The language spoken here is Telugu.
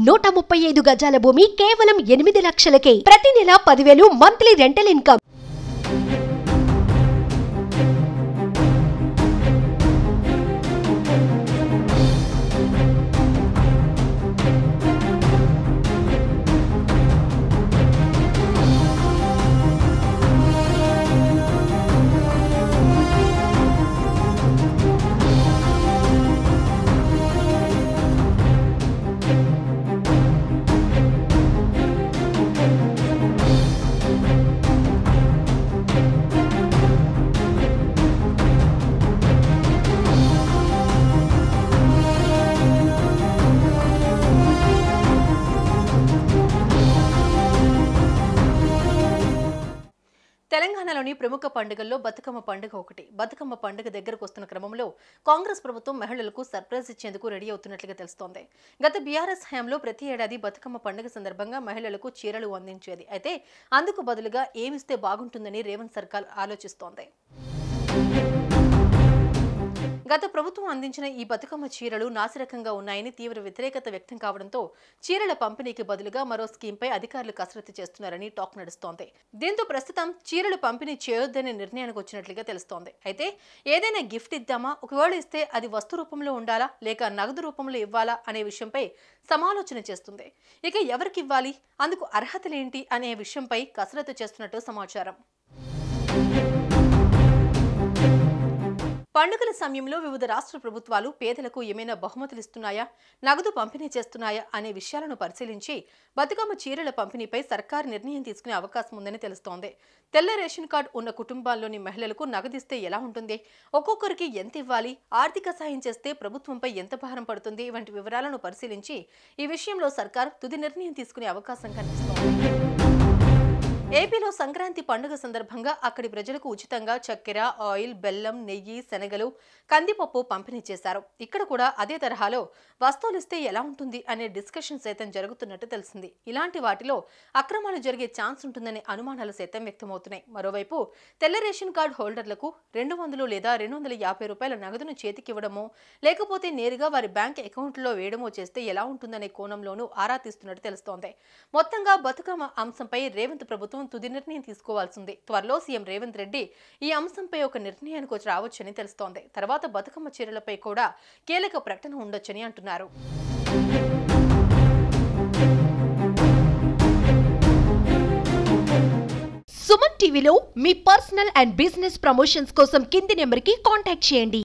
135 గజాల భూమి కేవలం 8 లక్షలకే. ప్రతి నెల 10,000 మంత్లీ రెంటల్ ఇన్కమ్. తెలంగాణలోని ప్రముఖ పండుగల్లో బతుకమ్మ పండుగ ఒకటి. బతుకమ్మ పండుగ దగ్గరకు వస్తున్న క్రమంలో కాంగ్రెస్ ప్రభుత్వం మహిళలకు సర్ప్రైజ్ ఇచ్చేందుకు రెడీ అవుతున్నట్లుగా తెలుస్తోంది. గత బీఆర్ఎస్ హయాంలో ప్రతి ఏడాది బతుకమ్మ పండుగ సందర్భంగా మహిళలకు చీరలు అందించేది. అయితే అందుకు బదులుగా ఏమిస్తే బాగుంటుందని రేవంత్ సర్కార్ ఆలోచిస్తోంది. గత ప్రభుత్వం అందించిన ఈ బతుకమ్మ చీరలు నాసిరకంగా ఉన్నాయని తీవ్ర వ్యతిరేకత వ్యక్తం కావడంతో చీరల పంపిణీకి బదులుగా మరో స్కీంపై అధికారులు కసరత్తు చేస్తున్నారని టాక్ నడుస్తోంది. దీంతో ప్రస్తుతం చీరలు పంపిణీ చేయొద్దనే నిర్ణయానికి వచ్చినట్లుగా తెలుస్తోంది. అయితే ఏదైనా గిఫ్ట్ ఇద్దామా, ఒకవేళ ఇస్తే అది వస్తు రూపంలో ఉండాలా లేక నగదు రూపంలో ఇవ్వాలా అనే విషయంపై సమాలోచన చేస్తుంది. ఇక ఎవరికి ఇవ్వాలి, అందుకు అర్హతలేంటి అనే విషయంపై కసరత్తు చేస్తున్నట్టు సమాచారం. పండుగల సమయంలో వివిధ రాష్ట్ర ప్రభుత్వాలు పేదలకు ఏమైనా బహుమతులు ఇస్తున్నాయా, నగదు పంపిణీ చేస్తున్నాయా అనే విషయాలను పరిశీలించి బతుకమ్మ చీరల పంపిణీపై సర్కారు నిర్ణయం తీసుకునే అవకాశం ఉందని తెలుస్తోంది. తెల్ల రేషన్ కార్డు ఉన్న కుటుంబాల్లోని మహిళలకు నగదిస్తే ఎలా ఉంటుంది, ఒక్కొక్కరికి ఎంత ఇవ్వాలి, ఆర్థిక సాయం చేస్తే ప్రభుత్వంపై ఎంత భారం పడుతుంది వంటి వివరాలను పరిశీలించి ఈ విషయంలో సర్కారు తుది నిర్ణయం తీసుకునే అవకాశం కనిపిస్తోంది. ఏపీలో సంక్రాంతి పండుగ సందర్భంగా అక్కడి ప్రజలకు ఉచితంగా చక్కెర, ఆయిల్, బెల్లం, నెయ్యి, శనగలు, కందిపప్పు పంపిణీ చేశారు. ఇక్కడ కూడా అదే తరహాలో వస్తువులు ఇస్తే ఎలా ఉంటుంది అనే డిస్కషన్ సైతం జరుగుతున్నట్టు తెలిసింది. ఇలాంటి వాటిలో అక్రమాలు జరిగే ఛాన్స్ ఉంటుందనే అనుమానాలు సైతం వ్యక్తమవుతున్నాయి. మరోవైపు తెల్ల రేషన్ కార్డు హోల్డర్లకు 200 లేదా 250 రూపాయల నగదును చేతికివ్వడమో లేకపోతే నేరుగా వారి బ్యాంక్ అకౌంట్లో వేయడమో చేస్తే ఎలా ఉంటుందనే కోణంలోనూ ఆరా తీస్తున్నట్టు తెలుస్తోంది. మొత్తంగా బతుకమ్మ అంశంపై రేవంత్ ప్రభుత్వం తుది నిర్ణయం తీసుకోవాల్సింది. త్వరలో సీఎం రేవంత్ రెడ్డి ఈ అంశంపై ఒక నిర్ణయానికి రావచ్చని తెలుస్తోంది. తర్వాత బతుకమ్మ చీరలపై కూడా కీలక ప్రకటన ఉండొచ్చని అంటున్నారు. సుమన్ టీవీలో మీ పర్సనల్ అండ్ బిజినెస్ ప్రమోషన్స్ కోసం కింది నెంబర్కి కాంటాక్ట్ చేయండి.